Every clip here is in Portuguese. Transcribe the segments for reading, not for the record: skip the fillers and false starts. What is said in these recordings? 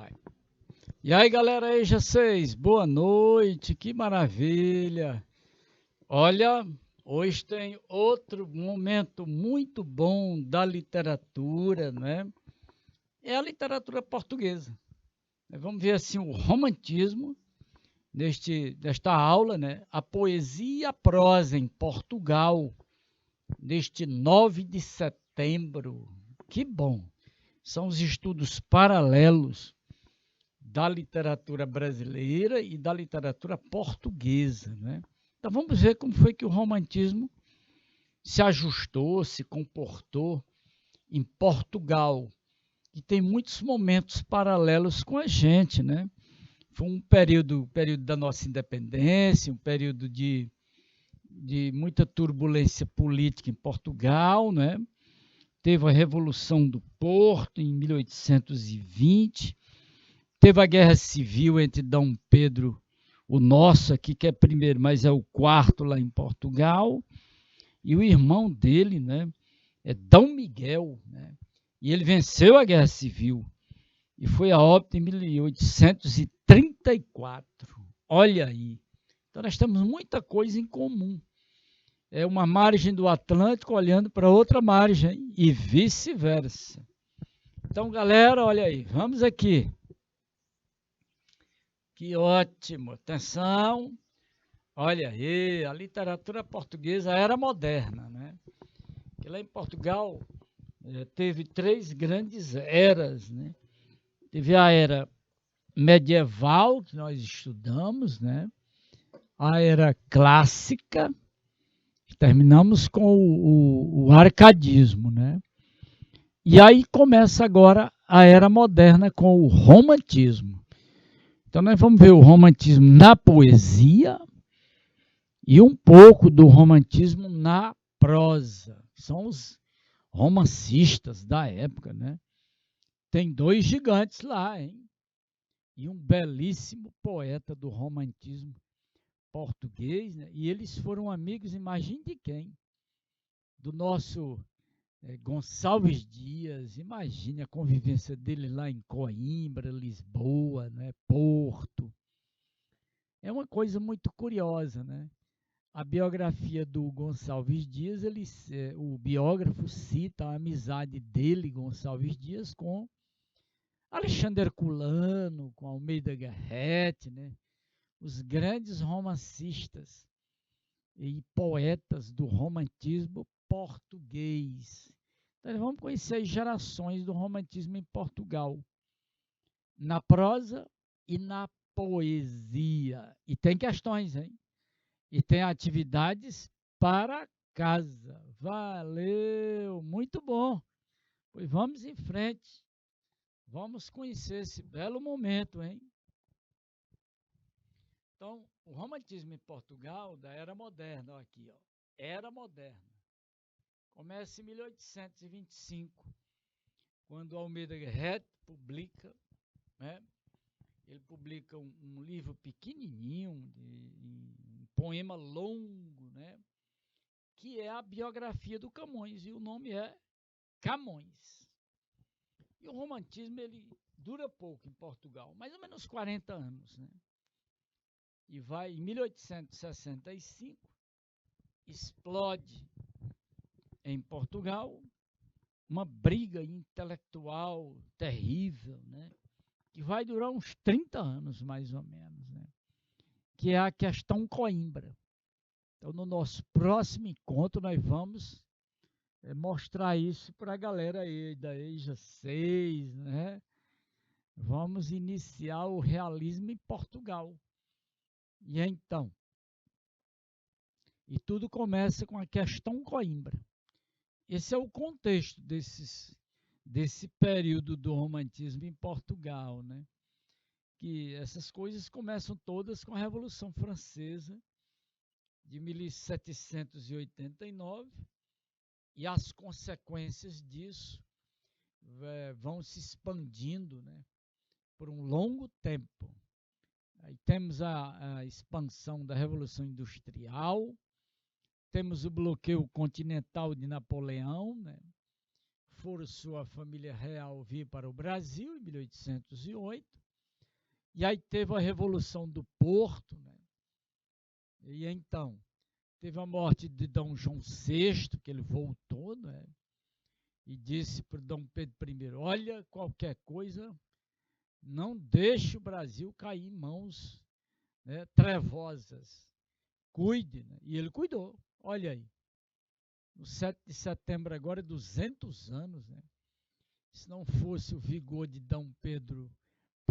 Vai. E aí, galera aí, já vocês, boa noite, que maravilha. Olha, hoje tem outro momento muito bom da literatura, né? É a literatura portuguesa. Vamos ver assim o romantismo desta aula, né? A poesia e a prosa em Portugal, neste 9 de setembro. Que bom! São os estudos paralelos da literatura brasileira e da literatura portuguesa, né? Então vamos ver como foi que o romantismo se ajustou, se comportou em Portugal, que tem muitos momentos paralelos com a gente, né? Foi um período da nossa independência, um período de muita turbulência política em Portugal, né? Teve a Revolução do Porto em 1820, teve a Guerra Civil entre Dom Pedro, o nosso aqui, que é primeiro, mas é o quarto lá em Portugal, e o irmão dele, né, é Dom Miguel, né, e ele venceu a Guerra Civil e foi a óbito em 1834. Olha aí. Então nós temos muita coisa em comum. É uma margem do Atlântico olhando para outra margem e vice-versa. Então, galera, olha aí, vamos aqui. Que ótimo, atenção. Olha aí, a literatura portuguesa era moderna, né? Que lá em Portugal teve três grandes eras, né? Teve a era medieval, que nós estudamos, né? A era clássica, terminamos com o arcadismo, né? E aí começa agora a era moderna com o romantismo. Então nós vamos ver o romantismo na poesia e um pouco do romantismo na prosa. São os romancistas da época, né? Tem dois gigantes lá, hein? E um belíssimo poeta do romantismo português, né? E eles foram amigos, imagine de quem? Do nosso Gonçalves Dias. Imagine a convivência dele lá em Coimbra, Lisboa, né? Porto. É uma coisa muito curiosa, né? A biografia do Gonçalves Dias, o biógrafo cita a amizade dele, Gonçalves Dias, com Alexandre Herculano, com Almeida Garrett, né? Os grandes romancistas e poetas do romantismo português. Então, vamos conhecer as gerações do romantismo em Portugal, na prosa e na poesia. E tem questões, hein? E tem atividades para casa. Valeu, muito bom. Pois vamos em frente. Vamos conhecer esse belo momento, hein? Então, o romantismo em Portugal da Era Moderna, ó, aqui, ó. Era Moderna. Começa em 1825, quando Almeida Garrett publica, né? Ele publica um livro pequenininho, um poema longo, né? Que é a biografia do Camões, e o nome é Camões. E o romantismo ele dura pouco em Portugal, mais ou menos 40 anos, né? E vai em 1865, explode em Portugal uma briga intelectual terrível, né? Que vai durar uns 30 anos, mais ou menos, né? Que é a questão Coimbra. Então, no nosso próximo encontro, nós vamos mostrar isso para a galera aí da EJA 6, né? Vamos iniciar o realismo em Portugal. E então, e tudo começa com a questão Coimbra. Esse é o contexto desse período do romantismo em Portugal, né? Que essas coisas começam todas com a Revolução Francesa de 1789 e as consequências disso vão se expandindo, né, por um longo tempo. Aí temos a expansão da Revolução Industrial, temos o bloqueio continental de Napoleão, né, forçou a família real vir para o Brasil em 1808, e aí teve a Revolução do Porto, né? E então teve a morte de Dom João VI, que ele voltou, né? E disse para Dom Pedro I, olha, qualquer coisa, não deixe o Brasil cair em mãos, né, trevosas. Cuide, né? E ele cuidou, olha aí. No 7 de setembro agora, 200 anos, né? Se não fosse o vigor de Dom Pedro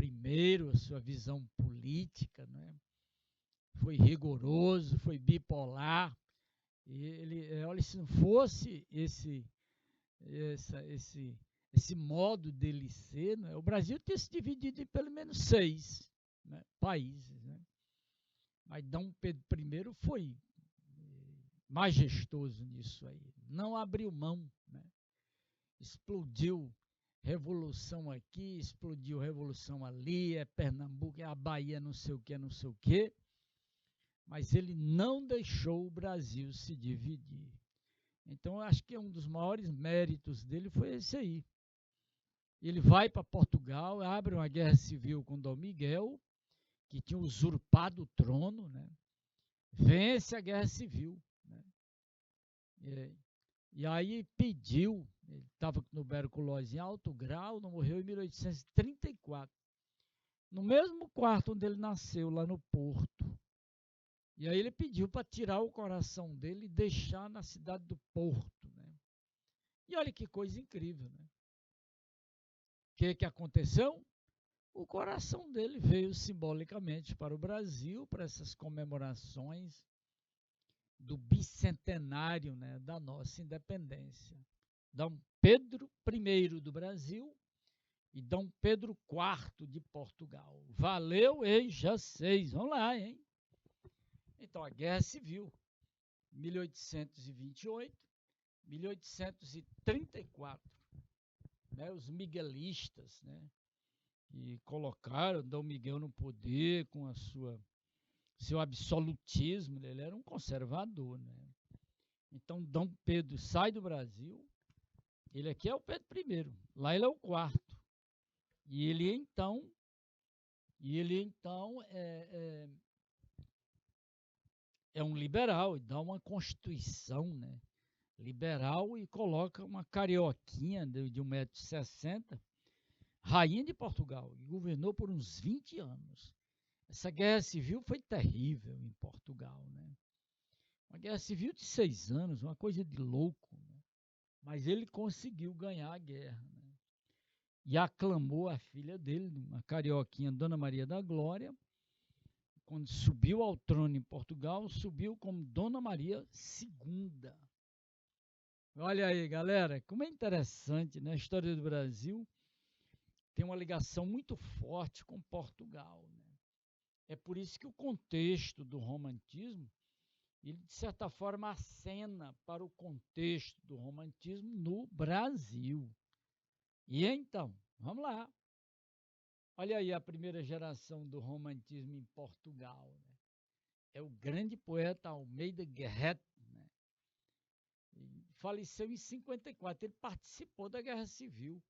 I, a sua visão política, né? Foi rigoroso, foi bipolar. Olha, se não fosse esse modo dele ser, né? O Brasil tinha se dividido em pelo menos 6, né, países, né? Mas Dom Pedro I foi majestoso nisso aí, não abriu mão, né? Explodiu revolução aqui, explodiu revolução ali, é Pernambuco, é a Bahia, não sei o que, mas ele não deixou o Brasil se dividir. Então, eu acho que um dos maiores méritos dele foi esse aí. Ele vai para Portugal, abre uma guerra civil com Dom Miguel, que tinha usurpado o trono, né? Vence a guerra civil, né? E aí pediu, ele estava com tuberculose em alto grau, não morreu em 1834, no mesmo quarto onde ele nasceu, lá no Porto. E aí ele pediu para tirar o coração dele e deixar na cidade do Porto, né? E olha que coisa incrível, né? O que aconteceu? O coração dele veio simbolicamente para o Brasil, para essas comemorações do bicentenário, né, da nossa independência. Dom Pedro I do Brasil e Dom Pedro IV de Portugal. Valeu, hein, já 6. Vamos lá, hein? Então, a Guerra Civil, 1828, 1834. Né, os miguelistas, né, que colocaram Dom Miguel no poder com a seu absolutismo, ele era um conservador, né? Então Dom Pedro sai do Brasil, ele aqui é o Pedro I, lá ele é o quarto, e ele então é um liberal e dá uma constituição, né, liberal, e coloca uma carioquinha de 1,60 m, rainha de Portugal, e governou por uns 20 anos. Essa guerra civil foi terrível em Portugal, né? Uma guerra civil de 6 anos, uma coisa de louco, né? Mas ele conseguiu ganhar a guerra, né? E aclamou a filha dele, uma carioquinha, Dona Maria da Glória. Quando subiu ao trono em Portugal, subiu como Dona Maria II. Olha aí, galera, como é interessante, né? A história do Brasil tem uma ligação muito forte com Portugal, né? É por isso que o contexto do romantismo, ele de certa forma acena para o contexto do romantismo no Brasil. E então, vamos lá. Olha aí a primeira geração do romantismo em Portugal, né? É o grande poeta Almeida Guerret, né? Faleceu em 54, ele participou da Guerra Civil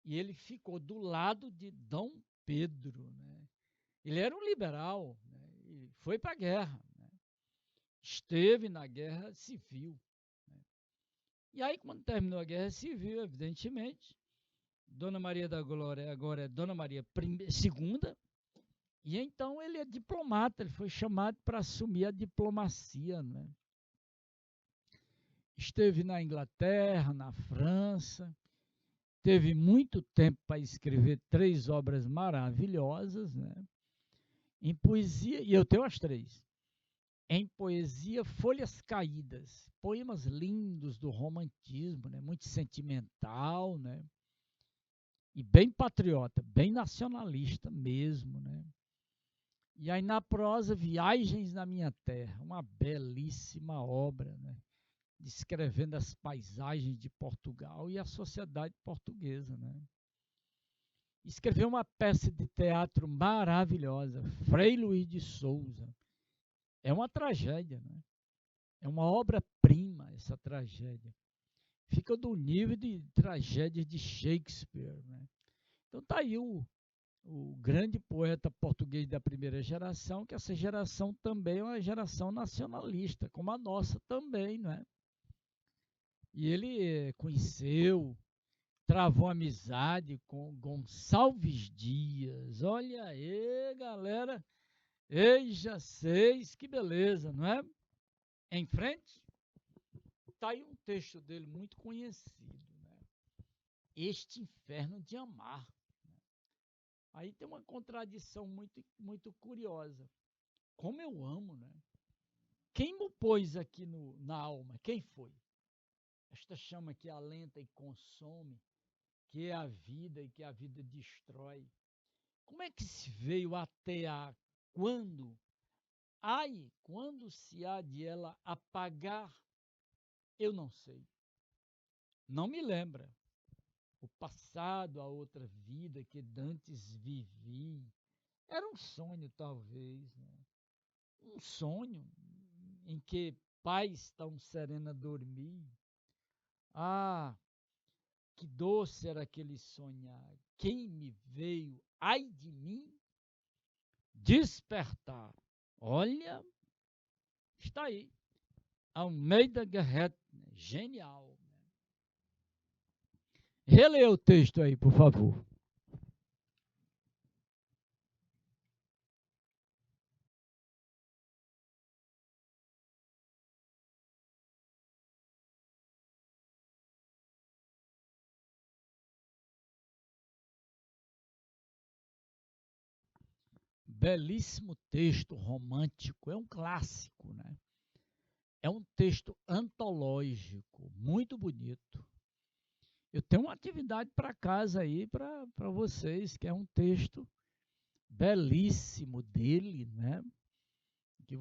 e ele ficou do lado de Dom Pedro, né? Ele era um liberal, né? E foi para a guerra, né? Esteve na Guerra Civil, né? E aí, quando terminou a Guerra Civil, evidentemente, Dona Maria da Glória agora é Dona Maria II, e então ele é diplomata, ele foi chamado para assumir a diplomacia, né? Esteve na Inglaterra, na França, teve muito tempo para escrever 3 obras maravilhosas, né? Em poesia, e eu tenho as 3. Em poesia, Folhas Caídas, poemas lindos do romantismo, né? Muito sentimental, né? E bem patriota, bem nacionalista mesmo, né? E aí na prosa, Viagens na Minha Terra, uma belíssima obra, né? Descrevendo as paisagens de Portugal e a sociedade portuguesa, né? Escreveu uma peça de teatro maravilhosa, Frei Luís de Souza. É uma tragédia, né? É uma obra-prima essa tragédia. fica do nível de tragédias de Shakespeare, né? Então tá aí o grande poeta português da primeira geração, que essa geração também é uma geração nacionalista, como a nossa também, né? E ele conheceu, travou amizade com Gonçalves Dias. Olha aí, galera. Eija seis, que beleza, não é? Em frente, está aí um texto dele muito conhecido, né? Este inferno de amar. Aí tem uma contradição muito curiosa. Como eu amo, né? Quem me pôs aqui na alma? Quem foi? Esta chama que alenta e consome, que é a vida e que a vida destrói. Como é que se veio até a quando? Ai, quando se há de ela apagar? Eu não sei. Não me lembra. O passado, a outra vida que dantes vivi. Era um sonho, talvez, né? Um sonho em que paz tão serena dormir. Ah, que doce era aquele sonhar. Quem me veio, ai de mim, despertar. Olha, está aí. Almeida Garrett, genial. Releia o texto aí, por favor. Belíssimo texto romântico, é um clássico, né? É um texto antológico, muito bonito. Eu tenho uma atividade para casa aí para vocês, que é um texto belíssimo dele, né? Que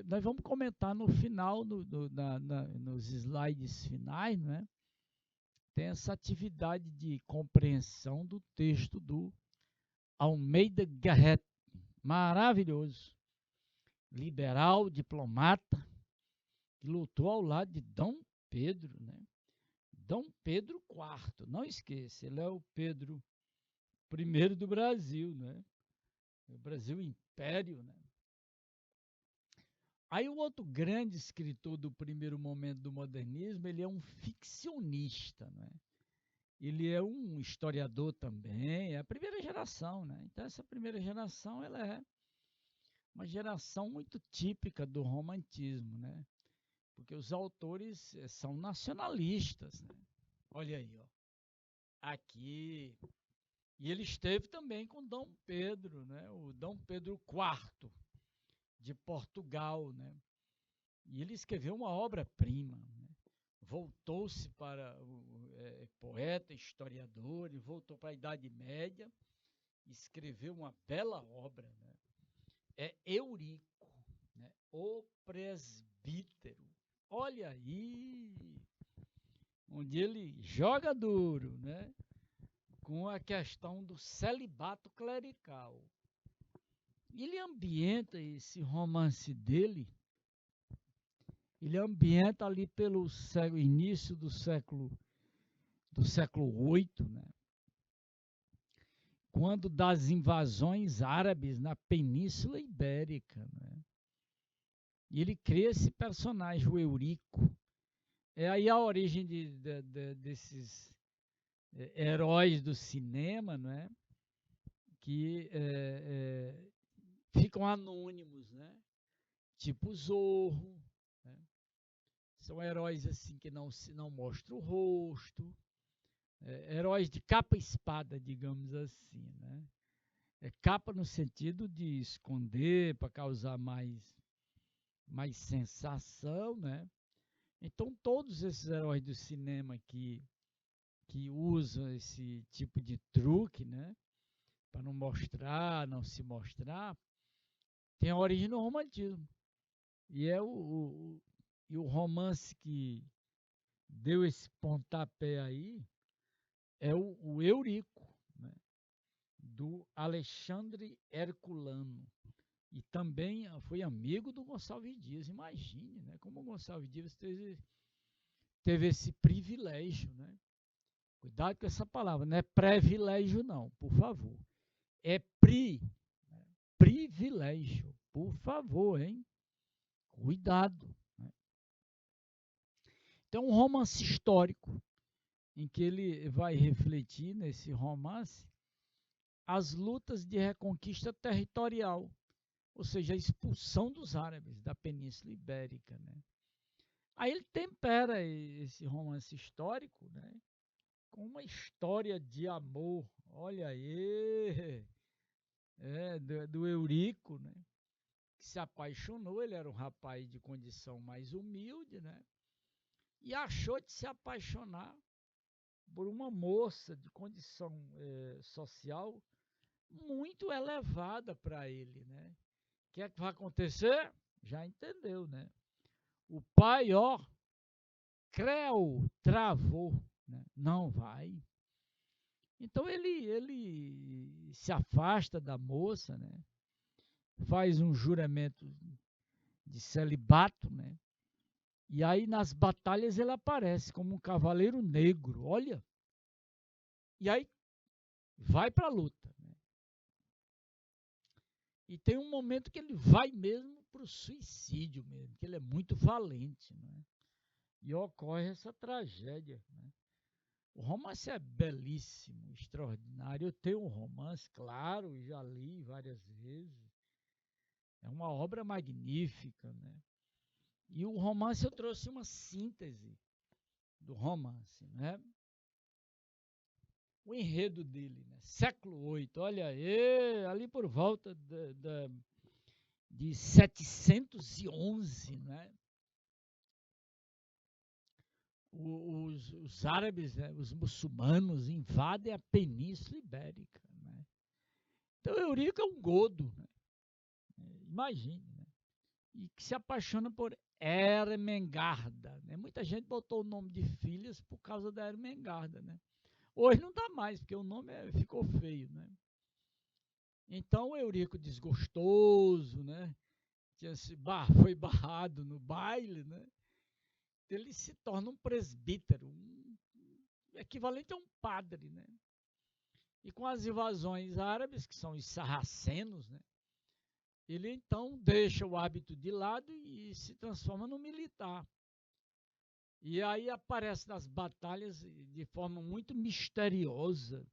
nós vamos comentar no final, nos slides finais, né? Tem essa atividade de compreensão do texto do Almeida Garrett, maravilhoso, liberal, diplomata, que lutou ao lado de Dom Pedro, né? Dom Pedro IV, não esqueça, ele é o Pedro I do Brasil, né? O Brasil Império, né? Aí o outro grande escritor do primeiro momento do modernismo, ele é um ficcionista, né? Ele é um historiador também, é a primeira geração, né? Então essa primeira geração, ela é uma geração muito típica do romantismo, né? Porque os autores são nacionalistas, né? Olha aí, ó. Aqui. E ele esteve também com Dom Pedro, né? O Dom Pedro IV de Portugal, né? E ele escreveu uma obra-prima, né? Voltou-se para o poeta, historiador, e voltou para a Idade Média, escreveu uma bela obra, né? É Eurico, né? O Presbítero. Olha aí, onde ele joga duro, né? Com a questão do celibato clerical. Ele ambienta esse romance dele, ele ambienta ali pelo início do século VIII, né? Quando das invasões árabes na Península Ibérica, né? E ele cria esse personagem, o Eurico. É aí a origem desses heróis do cinema, né? Que ficam anônimos, né? Tipo Zorro, né? São heróis assim que não mostram o rosto, heróis de capa e espada, digamos assim, né? Capa no sentido de esconder para causar mais sensação, né? Então todos esses heróis do cinema que usam esse tipo de truque, né? Para não se mostrar, tem a origem no romantismo. E é o romance que deu esse pontapé aí é o Eurico, né? Do Alexandre Herculano. E também foi amigo do Gonçalves Dias. Imagine, né? Como o Gonçalves Dias teve esse privilégio, né? Cuidado com essa palavra, não é privilégio não, por favor. É privilégio, por favor, hein? Cuidado. Né? Então, um romance histórico, em que ele vai refletir nesse romance as lutas de reconquista territorial, ou seja, a expulsão dos árabes da Península Ibérica. Né? Aí ele tempera esse romance histórico, né, com uma história de amor. Olha aí, do Eurico, né, que se apaixonou. Ele era um rapaz de condição mais humilde, né, e achou de se apaixonar por uma moça de condição social muito elevada para ele, né? O que é que vai acontecer? Já entendeu, né? O pai, ó, creu, travou, né? Não vai. Então ele se afasta da moça, né? Faz um juramento de celibato, né? E aí nas batalhas ele aparece como um cavaleiro negro, olha. E aí vai para a luta. Né? E tem um momento que ele vai mesmo para o suicídio mesmo, que ele é muito valente, né? E ocorre essa tragédia. Né? O romance é belíssimo, extraordinário. Eu tenho um romance, claro, já li várias vezes. É uma obra magnífica, né? E o romance eu trouxe uma síntese do romance, né? O enredo dele, né? Século VIII, olha aí, ali por volta de 711, né? Os árabes, né, os muçulmanos invadem a Península Ibérica. Né? Então Eurico é um godo, né? Imagine, né? E que se apaixona por Ermengarda. Né? Muita gente botou o nome de filhas por causa da Ermengarda. Né? Hoje não dá mais, porque o nome ficou feio. Né? Então Eurico desgostoso, né? Foi barrado no baile, né? Ele se torna um presbítero, equivalente a um padre, né? E com as invasões árabes, que são os sarracenos, né? Ele então deixa o hábito de lado e se transforma no militar. E aí aparece nas batalhas de forma muito misteriosa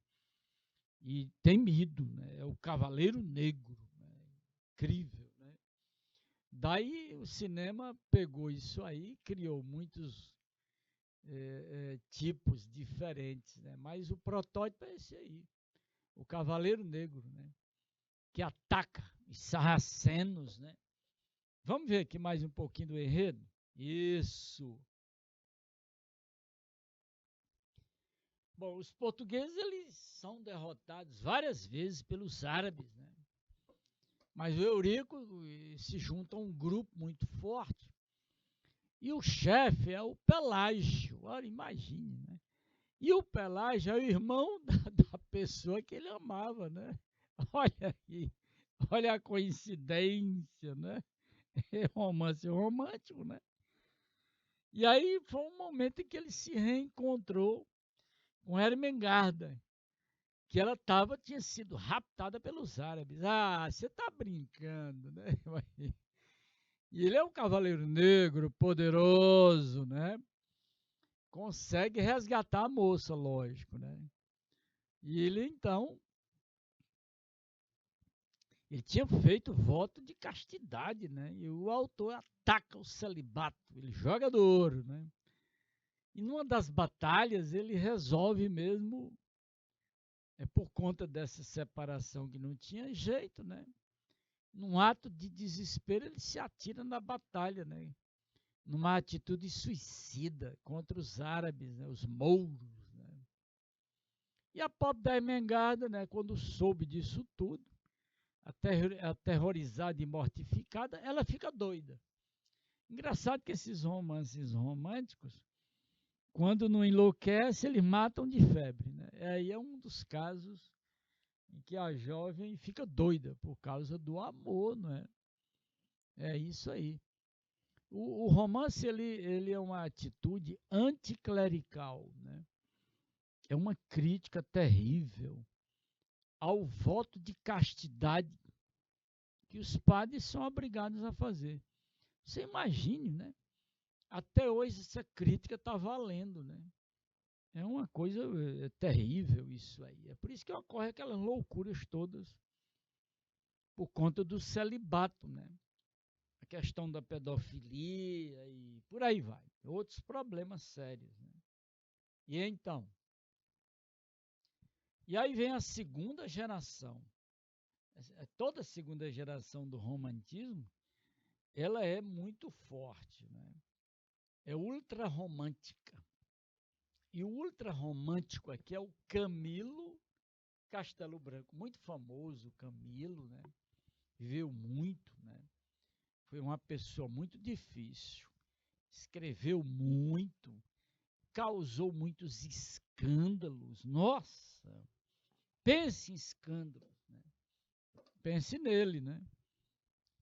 e temido, né? É o Cavaleiro Negro, né? Incrível, né? Daí o cinema pegou isso aí, criou muitos tipos diferentes, né? Mas o protótipo é esse aí, o Cavaleiro Negro, né? Que ataca os sarracenos, né? Vamos ver aqui mais um pouquinho do enredo? Isso. Bom, os portugueses eles são derrotados várias vezes pelos árabes, né? Mas o Eurico se junta a um grupo muito forte e o chefe é o Pelágio. Olha, imagine, né? E o Pelágio é o irmão da pessoa que ele amava, né? Olha aí, olha a coincidência, né? É romance romântico, né? E aí foi um momento em que ele se reencontrou com Ermengarda, que ela tinha sido raptada pelos árabes. Ah, você está brincando, né? E ele é um cavaleiro negro, poderoso, né? Consegue resgatar a moça, lógico, né? E ele então, ele tinha feito voto de castidade, né? E o autor ataca o celibato, ele joga do ouro, né? E numa das batalhas ele resolve mesmo, por conta dessa separação que não tinha jeito, né? Num ato de desespero ele se atira na batalha, né? Numa atitude suicida contra os árabes, né? Os mouros, né? E a pobre da Ermengarda, né? Quando soube disso tudo, aterrorizada e mortificada, ela fica doida. Engraçado que esses romances românticos, quando não enlouquece, eles matam de febre. Né? Aí é um dos casos em que a jovem fica doida por causa do amor, não é? É isso aí. O romance ele é uma atitude anticlerical, né? É uma crítica terrível ao voto de castidade que os padres são obrigados a fazer. Você imagine, né? Até hoje essa crítica está valendo, né? É uma coisa terrível isso aí. É por isso que ocorre aquelas loucuras todas por conta do celibato, né? A questão da pedofilia e por aí vai. Outros problemas sérios, né? E então? E aí vem a segunda geração. Toda a segunda geração do romantismo, ela é muito forte, né? É ultra romântica. E o ultra romântico aqui é o Camilo Castelo Branco, muito famoso, Camilo, né? Viveu muito, né? Foi uma pessoa muito difícil, escreveu muito, causou muitos escândalos. Nossa, pense em escândalos, né? Pense nele, né?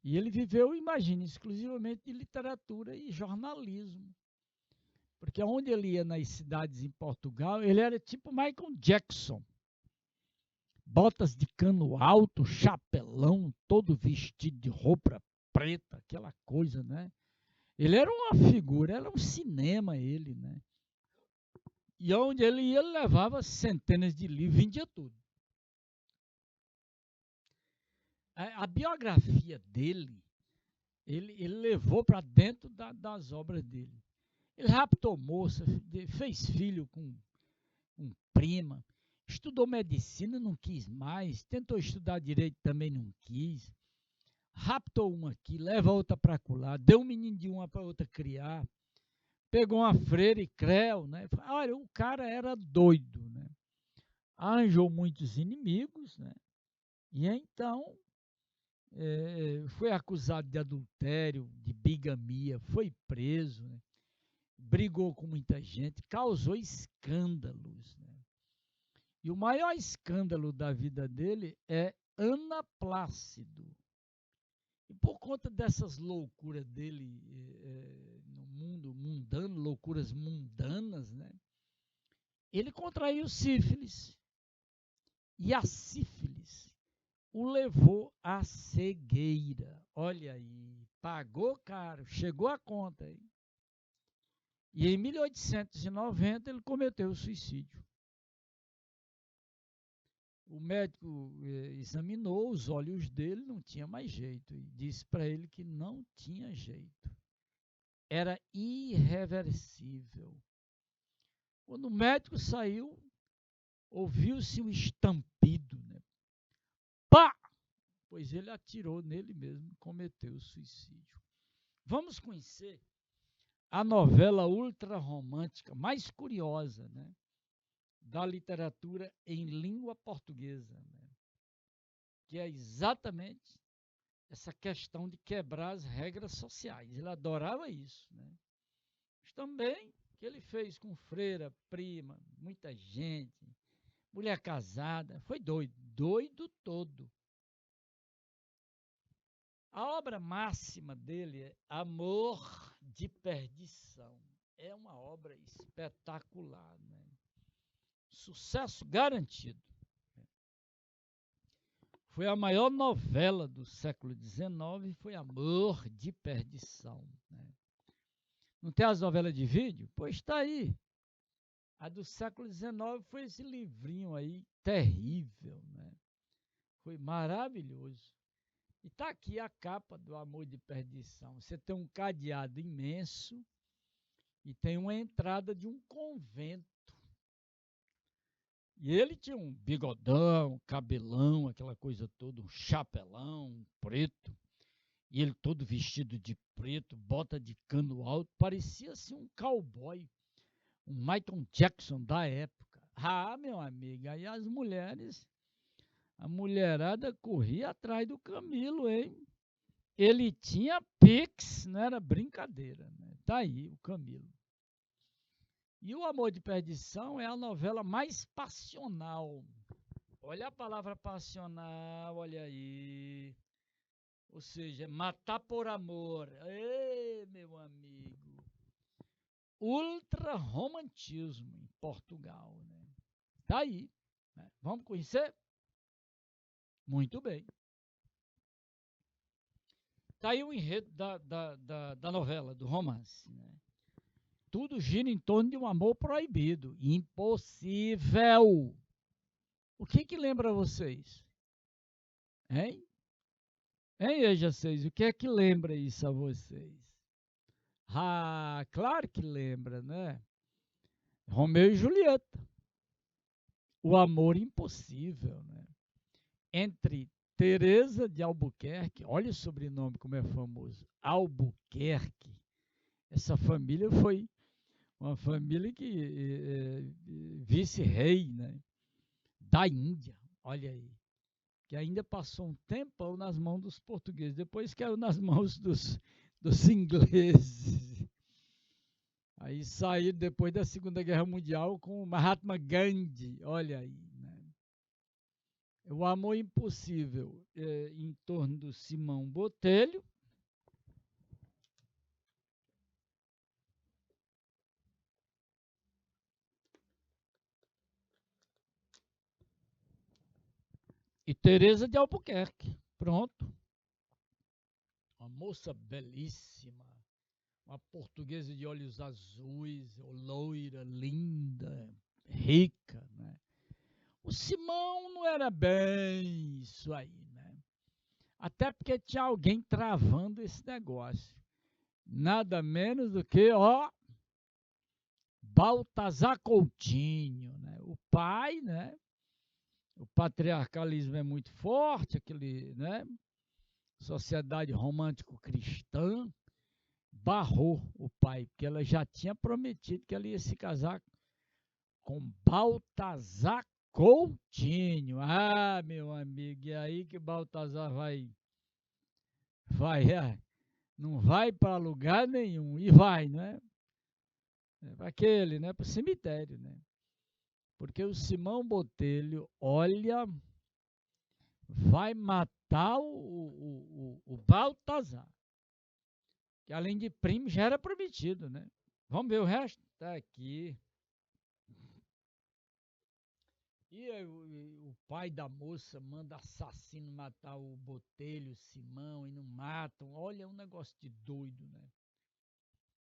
E ele viveu, imagine, exclusivamente de literatura e jornalismo. Porque onde ele ia nas cidades em Portugal, ele era tipo Michael Jackson. Botas de cano alto, chapelão, todo vestido de roupa preta, aquela coisa, né? Ele era uma figura, era um cinema ele, né? E onde ele ia, ele levava centenas de livros, vendia tudo. A biografia dele, ele levou para dentro das obras dele. Ele raptou moça, fez filho com prima, estudou medicina, não quis mais, tentou estudar direito, também não quis. Raptou uma aqui, leva outra para colar, deu um menino de uma para outra criar, pegou uma freira e creu, né? Olha, o cara era doido, né? Arranjou muitos inimigos, né? E então foi acusado de adultério, de bigamia, foi preso, né? Brigou com muita gente, causou escândalos, né? E o maior escândalo da vida dele é Ana Plácido. E por conta dessas loucuras dele no mundo mundano, loucuras mundanas, né? Ele contraiu sífilis. E a sífilis o levou à cegueira. Olha aí, pagou caro, chegou a conta aí. E em 1890 ele cometeu o suicídio. O médico examinou os olhos dele, não tinha mais jeito, e disse para ele que não tinha jeito. Era irreversível. Quando o médico saiu, ouviu-se um estampido, né? Pá! Pois ele atirou nele mesmo e cometeu o suicídio. Vamos conhecer a novela ultrarromântica mais curiosa, né, da literatura em língua portuguesa, né, que é exatamente essa questão de quebrar as regras sociais. Ele adorava isso, né? Mas também que ele fez com freira, prima, muita gente, mulher casada, foi doido, doido todo. A obra máxima dele é Amor de Perdição. É uma obra espetacular, né? Sucesso garantido. Foi a maior novela do século XIX, foi Amor de Perdição, né? Não tem as novelas de vídeo? Pois está aí. A do século XIX foi esse livrinho aí, terrível, né? Foi maravilhoso. E está aqui a capa do Amor de Perdição. Você tem um cadeado imenso e tem uma entrada de um convento. E ele tinha um bigodão, cabelão, aquela coisa toda, um chapelão, um preto. E ele todo vestido de preto, bota de cano alto, parecia assim um cowboy, um Michael Jackson da época. Ah, meu amigo, aí as mulheres, a mulherada corria atrás do Camilo, hein? Ele tinha Pix, não era brincadeira, né? Tá aí o Camilo. E o Amor de Perdição é a novela mais passional. Olha a palavra passional, olha aí. Ou seja, matar por amor. Ei, meu amigo. Ultra romantismo em Portugal, né? Tá aí, né? Vamos conhecer? Muito bem. Tá aí o enredo da novela, do romance, né? Tudo gira em torno de um amor proibido, impossível. O que lembra vocês? Hein? Hein, EJ6? O que é que lembra isso a vocês? Ah, claro que lembra, né? Romeu e Julieta. O amor impossível, né? Entre Teresa de Albuquerque, olha o sobrenome como é famoso, Albuquerque. Essa família foi uma família que vice-rei, né? Da Índia, olha aí. Que ainda passou um tempão nas mãos dos portugueses, depois caiu nas mãos dos ingleses. Aí saíram depois da Segunda Guerra Mundial com o Mahatma Gandhi, olha aí. Né? O Amor Impossível em torno do Simão Botelho. E Teresa de Albuquerque, pronto. Uma moça belíssima, uma portuguesa de olhos azuis, loira, linda, rica, né? O Simão não era bem isso aí, né? Até porque tinha alguém travando esse negócio. Nada menos do que, ó, Baltazar Coutinho, né? O pai, né? O patriarcalismo é muito forte, aquele, né? Sociedade romântico-cristã barrou o pai, porque ela já tinha prometido que ela ia se casar com Baltazar Coutinho. Ah, meu amigo, e aí que Baltazar vai, não vai para lugar nenhum, e vai, né? Para aquele, né? Para o cemitério, né? Porque o Simão Botelho, olha, vai matar o Baltazar, que além de primo já era prometido, né? Vamos ver o resto? Tá aqui. E aí, o pai da moça manda assassino matar o Botelho, o Simão, e não matam. Olha, é um negócio de doido, né?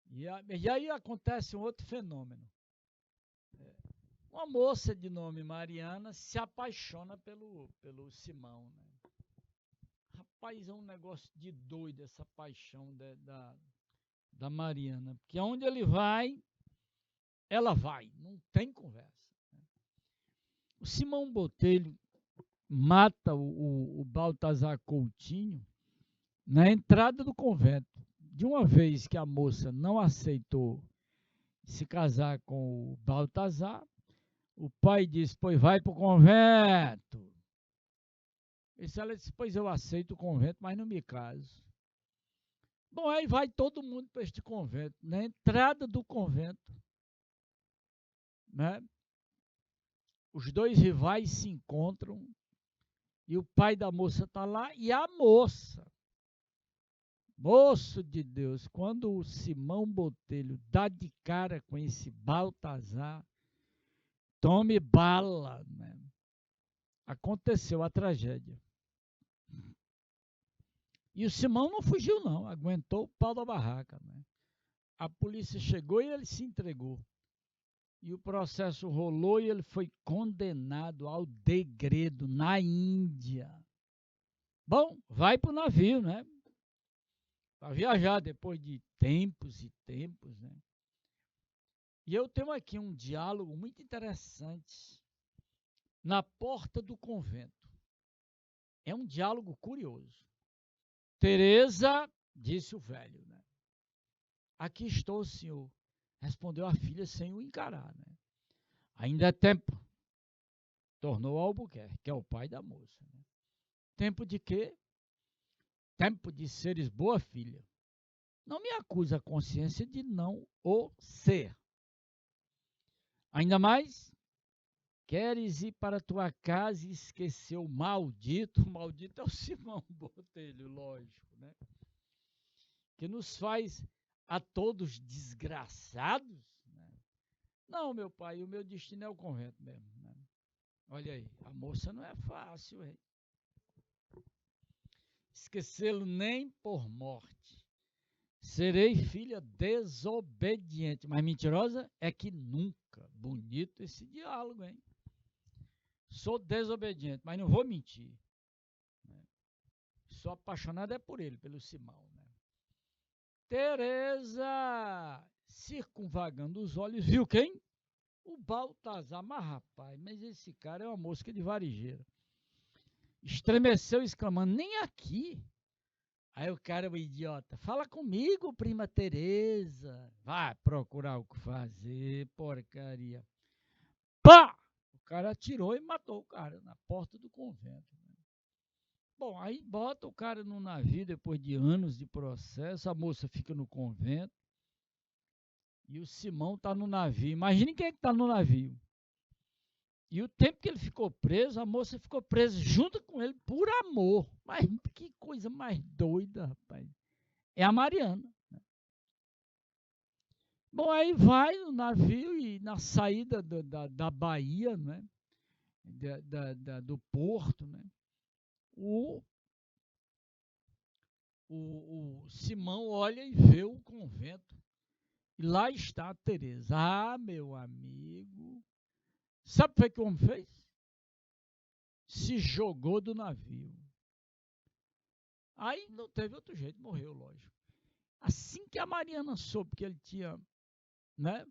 E aí acontece um outro fenômeno. Uma moça de nome Mariana se apaixona pelo Simão, né? Rapaz, é um negócio de doido essa paixão da Mariana. Porque aonde ele vai, ela vai. Não tem conversa. Né? O Simão Botelho mata o Baltazar Coutinho na entrada do convento. De uma vez que a moça não aceitou se casar com o Baltazar, o pai disse, pois vai para o convento. E ela disse, pois eu aceito o convento, mas não me caso. Bom, aí vai todo mundo para este convento. Na entrada do convento, né, os dois rivais se encontram e o pai da moça está lá e a moça. Moço de Deus, quando o Simão Botelho dá de cara com esse Baltazar, tome bala, né? Aconteceu a tragédia. E o Simão não fugiu, não, aguentou o pau da barraca, né? A polícia chegou e ele se entregou. E o processo rolou e ele foi condenado ao degredo na Índia. Bom, vai para o navio, né? Para viajar depois de tempos e tempos, né? E eu tenho aqui um diálogo muito interessante na porta do convento. É um diálogo curioso. Teresa, disse o velho, né? Aqui estou, senhor, respondeu a filha sem o encarar, né? Ainda é tempo, tornou Albuquerque, que é o pai da moça. Né? Tempo de quê? Tempo de seres boa filha. Não me acusa a consciência de não o ser. Ainda mais Queres ir para tua casa e esquecer o maldito? O maldito é o Simão Botelho, lógico, né? Que nos faz a todos desgraçados? Né? Não, meu pai, o meu destino é o convento mesmo. Né? Olha aí, a moça não é fácil, hein? Esquecê-lo nem por morte. Serei filha desobediente, mas mentirosa é que nunca. Bonito esse diálogo, hein? Sou desobediente, mas não vou mentir. Né? Sou apaixonada é por ele, pelo Simão. Né? Teresa, circunvagando os olhos, viu quem? O Baltazar. Mas rapaz, mas esse cara é uma mosca de varejeira. Estremeceu exclamando, nem aqui. Aí o cara, o idiota, fala comigo, prima Teresa. Vai procurar o que fazer, porcaria. Pá! O cara atirou e matou o cara na porta do convento. Né? Bom, aí bota o cara no navio depois de anos de processo, a moça fica no convento e o Simão está no navio. Imagine quem é que está no navio. E o tempo que ele ficou preso, a moça ficou presa junto com ele por amor. Mas que coisa mais doida, rapaz. É a Mariana. Bom, aí vai no navio e na saída da Bahia, né? Do porto, né? O, o Simão olha e vê o convento. E lá está a Teresa. Ah, meu amigo. Sabe o que o homem fez? Se jogou do navio. Aí não teve outro jeito, morreu, lógico. Assim que a Mariana soube que ele tinha, né,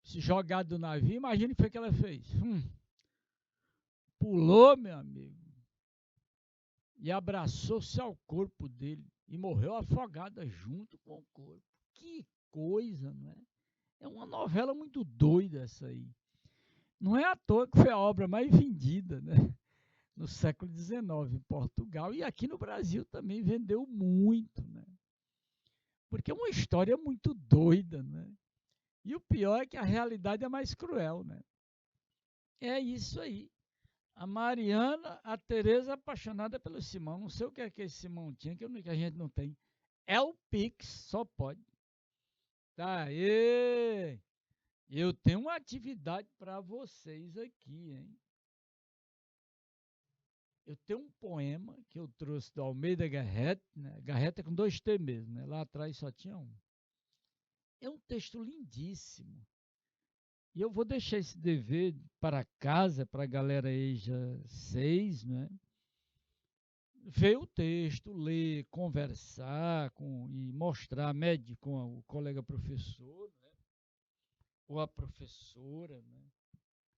se jogado do navio, imagine o que foi que ela fez. Pulou, meu amigo, e abraçou-se ao corpo dele e morreu afogada junto com o corpo. Que coisa, não é? É uma novela muito doida essa aí. Não é à toa que foi a obra mais vendida, né? No século XIX em Portugal e aqui no Brasil também vendeu muito, né? Porque é uma história muito doida, né? E o pior é que a realidade é mais cruel, né? É isso aí. A Mariana, a Tereza apaixonada pelo Simão. Não sei o que é que esse Simão tinha, que a gente não tem. É o Pix, só pode. Tá aí. Eu tenho uma atividade para vocês aqui, hein? Eu tenho um poema que eu trouxe do Almeida Garrett, né? Garrett é com 2 T mesmo, né? Lá atrás só tinha um. É um texto lindíssimo. E eu vou deixar esse dever para casa, para a galera EJA 6, né? Ver o texto, ler, conversar e mostrar, medir com o colega professor, né? Ou a professora. Né?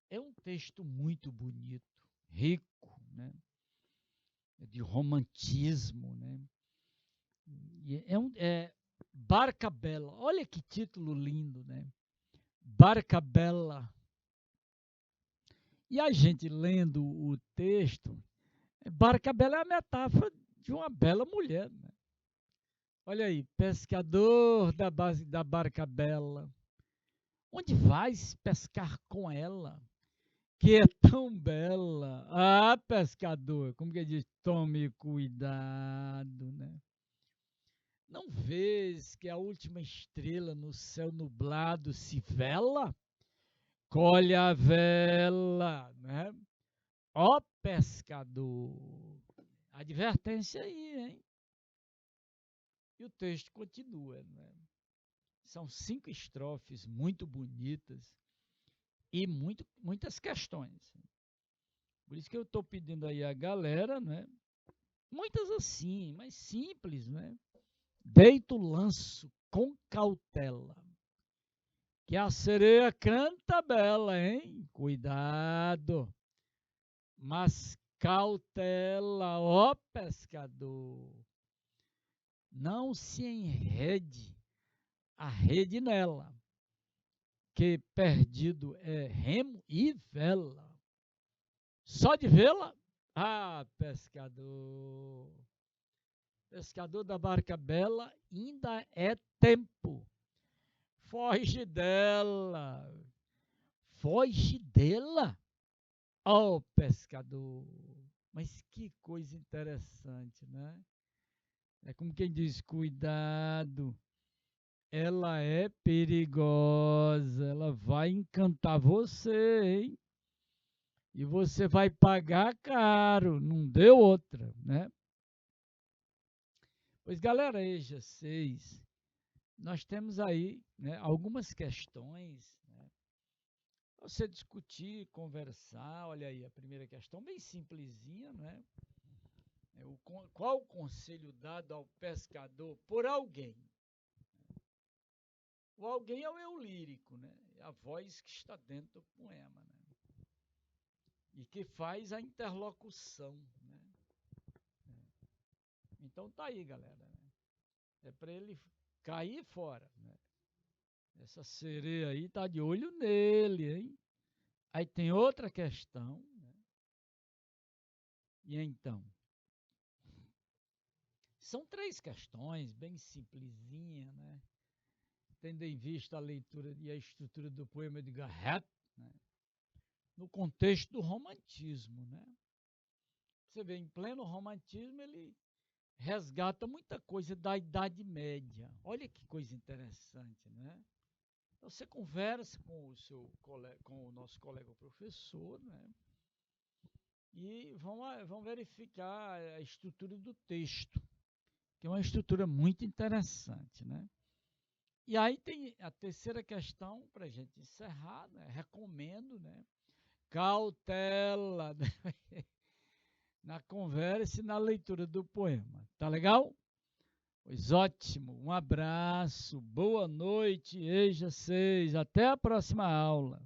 É um texto muito bonito, rico, né? De romantismo. Né? É Barca Bela, olha que título lindo, né? Barca Bela. E a gente lendo o texto, Barca Bela é a metáfora de uma bela mulher. Né? Olha aí, pescador da base da Barca Bela. Onde vais pescar com ela, que é tão bela? Ah, pescador, como que diz? Tome cuidado, né? Não vês que a última estrela no céu nublado se vela? Colhe a vela, né? Ó pescador. Advertência aí, hein? E o texto continua, né? São 5 estrofes muito bonitas e muitas questões. Por isso que eu estou pedindo aí a galera, né? Muitas assim, mas simples, né? Deito o lanço com cautela, que a sereia canta bela, hein? Cuidado, mas cautela, ó pescador. Não se enrede a rede nela, que perdido é remo e vela. Só de vê-la? Ah, pescador. Pescador da Barca Bela, ainda é tempo. Foge dela. foge dela. Ó, pescador! Mas que coisa interessante, né? É como quem diz, cuidado, ela é perigosa, ela vai encantar você, hein? E você vai pagar caro, não deu outra, né? Pois, galera, EJA 6, nós temos aí, né, algumas questões, né, pra você discutir, conversar. Olha aí, a primeira questão, bem simplesinha, né? Qual o conselho dado ao pescador por alguém? O alguém é o eu lírico, né? É a voz que está dentro do poema, né? E que faz a interlocução, né? Então tá aí, galera, né? É para ele cair fora, né? Essa sereia aí tá de olho nele, hein? Aí tem outra questão, né? E então? São três questões, bem simplesinha, né? Tendo em vista a leitura e a estrutura do poema de Garrett, né? No contexto do romantismo, né? Você vê, em pleno romantismo, ele resgata muita coisa da Idade Média. Olha que coisa interessante, né? Então, você conversa com o seu colega, com o nosso colega professor, né? E vão verificar a estrutura do texto, que é uma estrutura muito interessante, né? E aí tem a terceira questão, para a gente encerrar, né? Recomendo, né? Cautela, né? Na conversa e na leitura do poema. Tá legal? Pois ótimo. Um abraço, boa noite, EJA 6. Até a próxima aula.